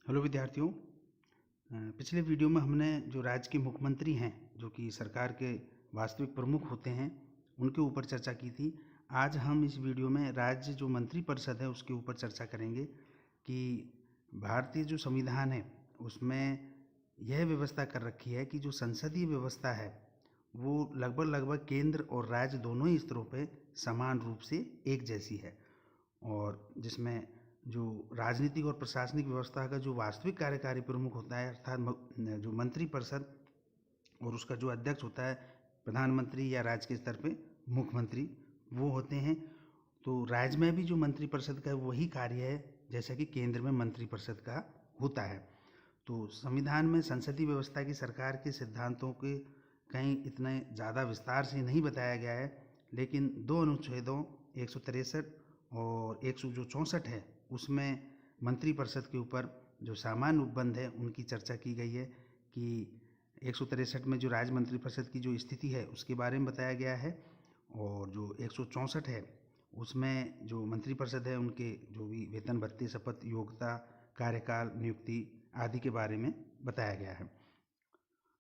Hello विद्यार्थियों। पिछले video में हमने जो राज्य के मुख्यमंत्री हैं, जो कि सरकार के वास्तविक प्रमुख होते हैं, उनके ऊपर चर्चा की थी। आज हम इस वीडियो में राज्य जो मंत्रिपरिषद है उसके ऊपर चर्चा करेंगे कि भारतीय जो संविधान है उसमें यह व्यवस्था कर रखी है कि जो संसदीय व्यवस्था है वो लगभग केंद्र और राज्य दोनों ही स्तरों पे समान रूप से एक जैसी है, और जिसमें जो राजनीतिक और प्रशासनिक व्यवस्था का जो वास्तविक कार्यकारी प्रमुख होता है अर्थात जो मंत्रिपरिषद, और उसका जो अध्यक्ष होता है प्रधानमंत्री या राज्य के स्तर पे मुख्यमंत्री, वो होते हैं। तो राज्य में भी जो मंत्रिपरिषद का वही कार्य है जैसा कि केंद्र में मंत्रिपरिषद का होता है। तो संविधान में संसदीय व्यवस्था की सरकार के सिद्धांतों के कहीं इतने ज़्यादा विस्तार से नहीं बताया गया है, लेकिन दो अनुच्छेदों 163 और 164 है उसमें मंत्रिपरिषद के ऊपर जो सामान्य उपबंध है उनकी चर्चा की गई है कि 163 में जो राज्य मंत्रिपरिषद की जो स्थिति है उसके बारे में बताया गया है, और जो 164 है उसमें जो मंत्रिपरिषद है उनके जो भी वेतन भत्ते शपथ योग्यता कार्यकाल नियुक्ति आदि के बारे में बताया गया है।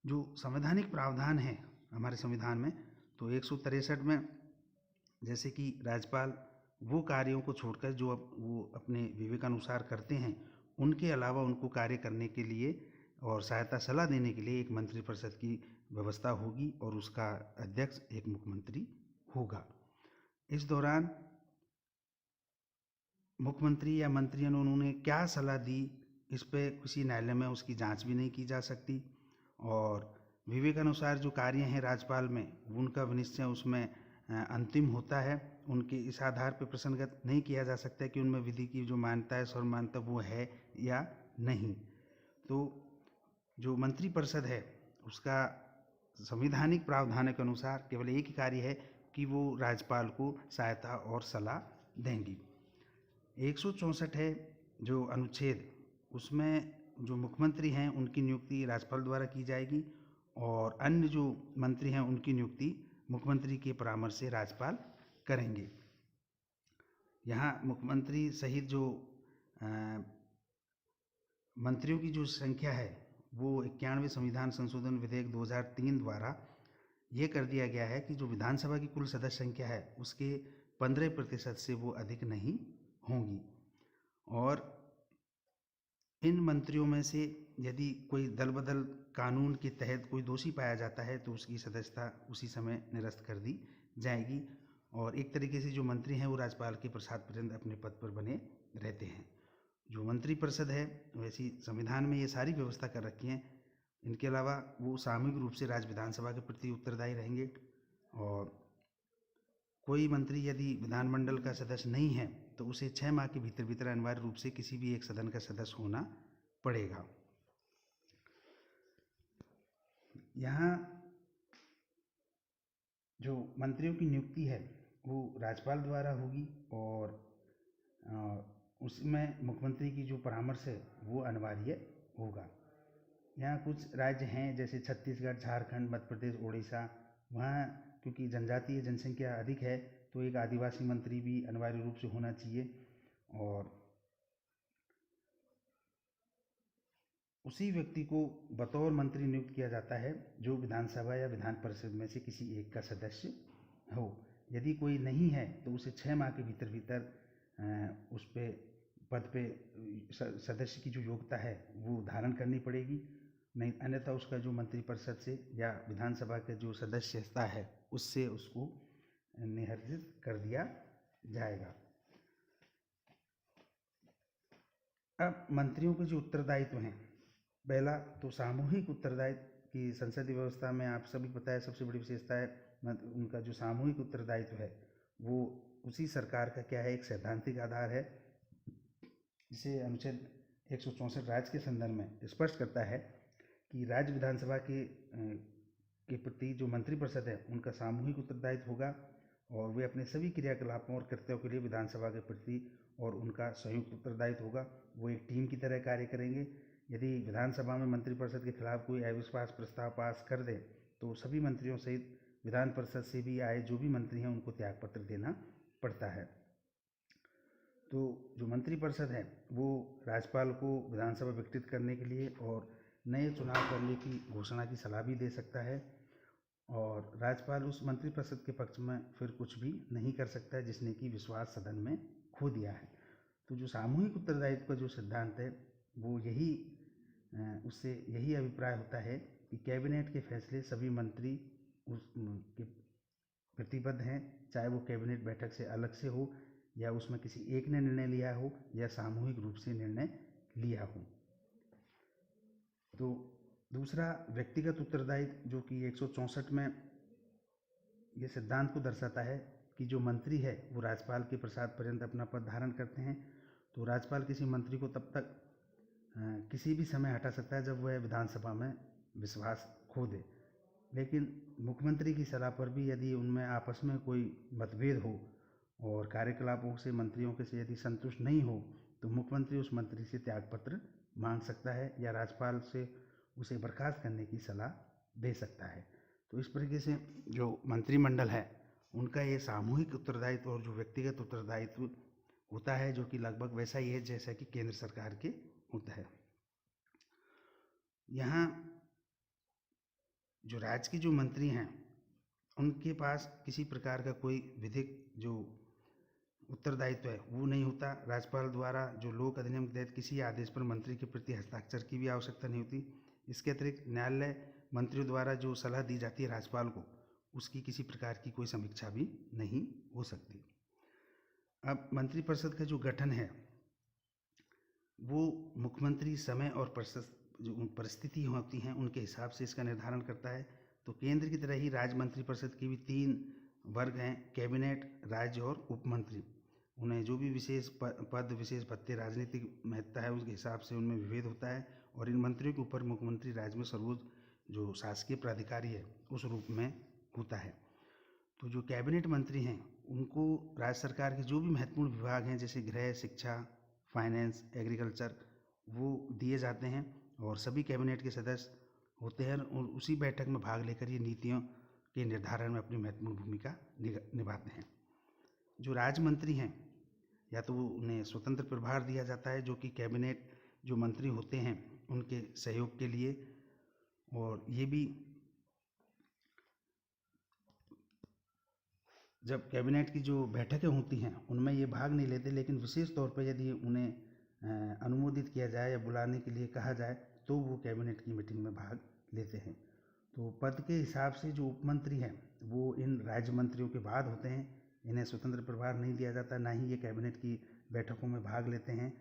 जो संवैधानिक प्रावधान है हमारे संविधान में, तो 163 में जैसे कि राज्यपाल वो कार्यों को छोड़कर जो वो अपने विवेकानुसार करते हैं उनके अलावा उनको कार्य करने के लिए और सहायता सलाह देने के लिए एक मंत्रिपरिषद की व्यवस्था होगी और उसका अध्यक्ष एक मुख्यमंत्री होगा। इस दौरान मुख्यमंत्री या मंत्रियों ने उन्होंने क्या सलाह दी इस पे किसी न्यायालय में उसकी जांच भी नहीं की जा सकती, और विवेकानुसार जो कार्य हैं राज्यपाल में उनका विनिश्चय उसमें अंतिम होता है। उनके इस आधार पर प्रश्नगत नहीं किया जा सकता कि उनमें विधि की जो मान्यता है सर्वमान्यता वो है या नहीं। तो जो मंत्रिपरिषद है उसका संवैधानिक प्रावधान के अनुसार केवल एक ही कार्य है कि वो राज्यपाल को सहायता और सलाह देंगी। 164 है जो अनुच्छेद, उसमें जो मुख्यमंत्री हैं उनकी नियुक्ति राज्यपाल द्वारा की जाएगी और अन्य जो मंत्री हैं उनकी नियुक्ति मुख्यमंत्री के परामर्श से राज्यपाल करेंगे। यहाँ मुख्यमंत्री सहित जो मंत्रियों की जो संख्या है वो 91वें संविधान संशोधन विधेयक 2003 द्वारा ये कर दिया गया है कि जो विधानसभा की कुल सदस्य संख्या है उसके 15% से वो अधिक नहीं होंगी, और इन मंत्रियों में से यदि कोई दल बदल कानून के तहत कोई दोषी पाया जाता है तो उसकी सदस्यता उसी समय निरस्त कर दी जाएगी, और एक तरीके से जो मंत्री हैं वो राज्यपाल के प्रसाद पर्यंत अपने पद पर बने रहते हैं। जो मंत्रिपरिषद है वैसी संविधान में ये सारी व्यवस्था कर रखी हैं। इनके अलावा वो सामूहिक रूप से राज्य विधानसभा के प्रति उत्तरदायी रहेंगे, और कोई मंत्री यदि विधानमंडल का सदस्य नहीं है तो उसे 6 माह के भीतर भीतर अनिवार्य रूप से किसी भी एक सदन का सदस्य होना पड़ेगा। यहाँ जो मंत्रियों की नियुक्ति है वो राज्यपाल द्वारा होगी, और उसमें मुख्यमंत्री की जो परामर्श है वो अनिवार्य होगा। यहाँ कुछ राज्य हैं जैसे छत्तीसगढ़, झारखंड, मध्य प्रदेश, उड़ीसा, वहाँ क्योंकि जनजातीय जनसंख्या अधिक है तो एक आदिवासी मंत्री भी अनिवार्य रूप से होना चाहिए, और उसी व्यक्ति को बतौर मंत्री नियुक्त किया जाता है जो विधानसभा या विधान परिषद में से किसी एक का सदस्य हो। यदि कोई नहीं है तो उसे 6 माह के भीतर भीतर उस पे पद पे सदस्य की जो योग्यता है वो धारण करनी पड़ेगी, नहीं अन्यथा उसका जो मंत्रिपरिषद से या विधानसभा का जो सदस्यता है उससे उसको निवर्जित कर दिया जाएगा। अब मंत्रियों के जो उत्तरदायित्व हैं, पहला तो सामूहिक उत्तरदायित्व की संसदीय व्यवस्था में आप सभी को पता है सबसे बड़ी विशेषता है उनका जो सामूहिक उत्तरदायित्व है वो उसी सरकार का क्या है एक सैद्धांतिक आधार है। इसे अनुच्छेद 164 राज्य के संदर्भ में स्पष्ट करता है कि राज्य विधानसभा के प्रति जो मंत्रिपरिषद है उनका सामूहिक उत्तरदायित्व होगा, और वे अपने सभी क्रियाकलापों और कृत्यों के लिए विधानसभा के प्रति और उनका संयुक्त उत्तरदायित्व होगा। वो एक टीम की तरह कार्य करेंगे। यदि विधानसभा में मंत्रिपरिषद के खिलाफ कोई अविश्वास प्रस्ताव पास कर दे तो सभी मंत्रियों सहित विधान परिषद से भी आए जो भी मंत्री हैं उनको त्यागपत्र देना पड़ता है। तो जो मंत्रिपरिषद है वो राज्यपाल को विधानसभा विघटित करने के लिए और नए चुनाव करने की घोषणा की सलाह भी दे सकता है, और राज्यपाल उस मंत्रिपरिषद के पक्ष में फिर कुछ भी नहीं कर सकता है जिसने कि विश्वास सदन में खो दिया है। तो जो सामूहिक उत्तरदायित्व का जो सिद्धांत है वो उससे यही अभिप्राय होता है कि कैबिनेट के फैसले सभी मंत्री के प्रतिबद्ध हैं, चाहे वो कैबिनेट बैठक से अलग से हो या उसमें किसी एक ने निर्णय लिया हो या सामूहिक रूप से निर्णय लिया हो। तो दूसरा व्यक्तिगत उत्तरदायित्व, जो कि 164 में ये सिद्धांत को दर्शाता है कि जो मंत्री है वो राज्यपाल के प्रसाद पर्यंत अपना पद धारण करते हैं। तो राज्यपाल किसी मंत्री को तब तक किसी भी समय हटा सकता है जब वह विधानसभा में विश्वास खो दे, लेकिन मुख्यमंत्री की सलाह पर भी यदि उनमें आपस में कोई मतभेद हो और कार्यकलापों से मंत्रियों के से यदि संतुष्ट नहीं हो तो मुख्यमंत्री उस मंत्री से त्यागपत्र मांग सकता है या राज्यपाल से उसे बर्खास्त करने की सलाह दे सकता है। तो इस तरीके से जो मंत्रिमंडल है उनका ये सामूहिक उत्तरदायित्व और जो व्यक्तिगत उत्तरदायित्व होता है जो कि लगभग वैसा ही है जैसा कि केंद्र सरकार के होता है। यहाँ जो राज्य के जो मंत्री हैं उनके पास किसी प्रकार का कोई विधिक जो उत्तरदायित्व है वो नहीं होता। राज्यपाल द्वारा जो लोक अधिनियम के तहत किसी आदेश पर मंत्री के प्रति हस्ताक्षर की भी आवश्यकता नहीं होती। इसके अतिरिक्त न्यायालय मंत्रियों द्वारा जो सलाह दी जाती है राज्यपाल को उसकी किसी प्रकार की कोई समीक्षा भी नहीं हो सकती। अब मंत्रिपरिषद का जो गठन है वो मुख्यमंत्री समय और जो परिस्थिति होती हैं उनके हिसाब से इसका निर्धारण करता है। तो केंद्र की तरह ही राज्य मंत्रिपरिषद के भी 3 वर्ग हैं, कैबिनेट, राज्य और उपमंत्री। उन्हें जो भी विशेष पद, विशेष भत्ते, राजनीतिक महत्ता है उसके हिसाब से उनमें विभेद होता है, और इन मंत्रियों के ऊपर मुख्यमंत्री राज्य में सर्वोच्च जो शासकीय प्राधिकारी है उस रूप में होता है। तो जो कैबिनेट मंत्री हैं उनको राज्य सरकार के जो भी महत्वपूर्ण विभाग हैं जैसे गृह, शिक्षा, फाइनेंस, एग्रीकल्चर वो दिए जाते हैं, और सभी कैबिनेट के सदस्य होते हैं और उसी बैठक में भाग लेकर ये नीतियों के निर्धारण में अपनी महत्वपूर्ण भूमिका निभाते हैं। जो राज्य मंत्री हैं या तो उन्हें स्वतंत्र प्रभार दिया जाता है जो कि कैबिनेट जो मंत्री होते हैं उनके सहयोग के लिए, और ये भी जब कैबिनेट की जो बैठकें होती हैं उनमें ये भाग नहीं लेते, लेकिन विशेष तौर पर यदि उन्हें अनुमोदित किया जाए या बुलाने के लिए कहा जाए तो वो कैबिनेट की मीटिंग में भाग लेते हैं। तो पद के हिसाब से जो उपमंत्री हैं वो इन राज्य मंत्रियों के बाद होते हैं, इन्हें स्वतंत्र प्रभार नहीं दिया जाता, ना ही ये कैबिनेट की बैठकों में भाग लेते हैं।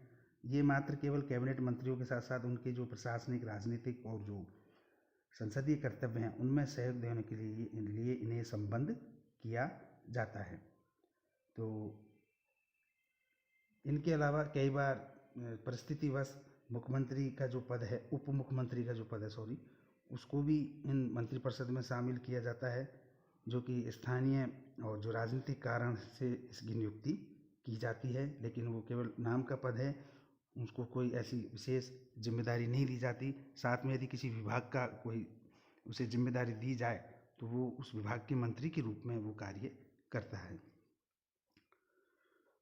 ये मात्र केवल कैबिनेट मंत्रियों के साथ साथ उनके जो प्रशासनिक, राजनीतिक और जो संसदीय कर्तव्य हैं उनमें सहयोग देने के लिए इन्हें संबद्ध किया जाता है। तो इनके अलावा कई बार परिस्थितिवश मुख्यमंत्री का जो पद है, उप मुख्यमंत्री का जो पद है उसको भी इन मंत्रिपरिषद में शामिल किया जाता है, जो कि स्थानीय और जो राजनीतिक कारण से इसकी नियुक्ति की जाती है, लेकिन वो केवल नाम का पद है, उसको कोई ऐसी विशेष जिम्मेदारी नहीं दी जाती। साथ में यदि किसी विभाग का कोई उसे जिम्मेदारी दी जाए तो वो उस विभाग के मंत्री के रूप में वो कार्य करता है।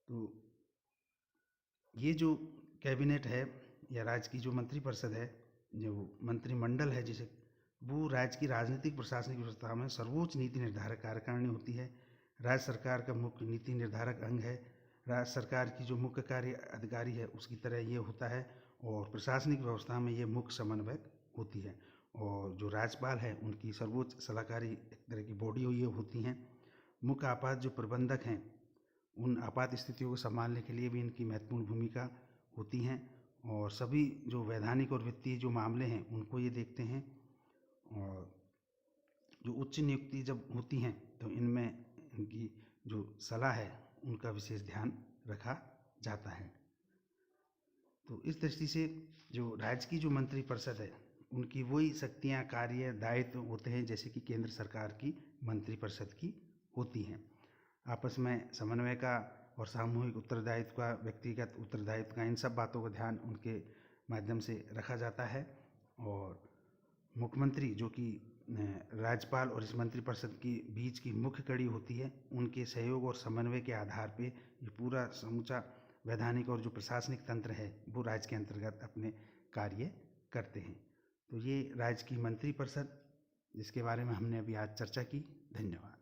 तो ये जो कैबिनेट है या राज्य की जो मंत्रिपरिषद है, जो मंत्रिमंडल है जिसे, वो राज्य की राजनीतिक प्रशासनिक व्यवस्था में सर्वोच्च नीति निर्धारक कार्यकारिणी होती है। राज्य सरकार का मुख्य नीति निर्धारक अंग है। राज्य सरकार की जो मुख्य कार्य अधिकारी है उसकी तरह ये होता है, और प्रशासनिक व्यवस्था में ये मुख्य समन्वयक होती है। और जो राज्यपाल है उनकी सर्वोच्च सलाहकारी एक तरह की बॉडी ये होती हैं। मुख्य आपात जो प्रबंधक हैं उन आपात स्थितियों को संभालने के लिए भी इनकी महत्वपूर्ण भूमिका होती हैं, और सभी जो वैधानिक और वित्तीय जो मामले हैं उनको ये देखते हैं। और जो उच्च नियुक्ति जब होती हैं तो इनमें इनकी जो सलाह है उनका विशेष ध्यान रखा जाता है। तो इस दृष्टि से जो राज्य की जो मंत्रिपरिषद है उनकी वही शक्तियाँ, कार्य, दायित्व होते हैं जैसे कि केंद्र सरकार की मंत्रिपरिषद की होती हैं। आपस में समन्वय का और सामूहिक उत्तरदायित्व का, व्यक्तिगत उत्तरदायित्व का, इन सब बातों का ध्यान उनके माध्यम से रखा जाता है। और मुख्यमंत्री जो कि राज्यपाल और इस मंत्रिपरिषद के बीच की मुख्य कड़ी होती है, उनके सहयोग और समन्वय के आधार पे ये पूरा समूचा वैधानिक और जो प्रशासनिक तंत्र है वो राज्य के अंतर्गत अपने कार्य करते हैं। तो ये राज्य की मंत्रिपरिषद जिसके बारे में हमने अभी आज चर्चा की। धन्यवाद।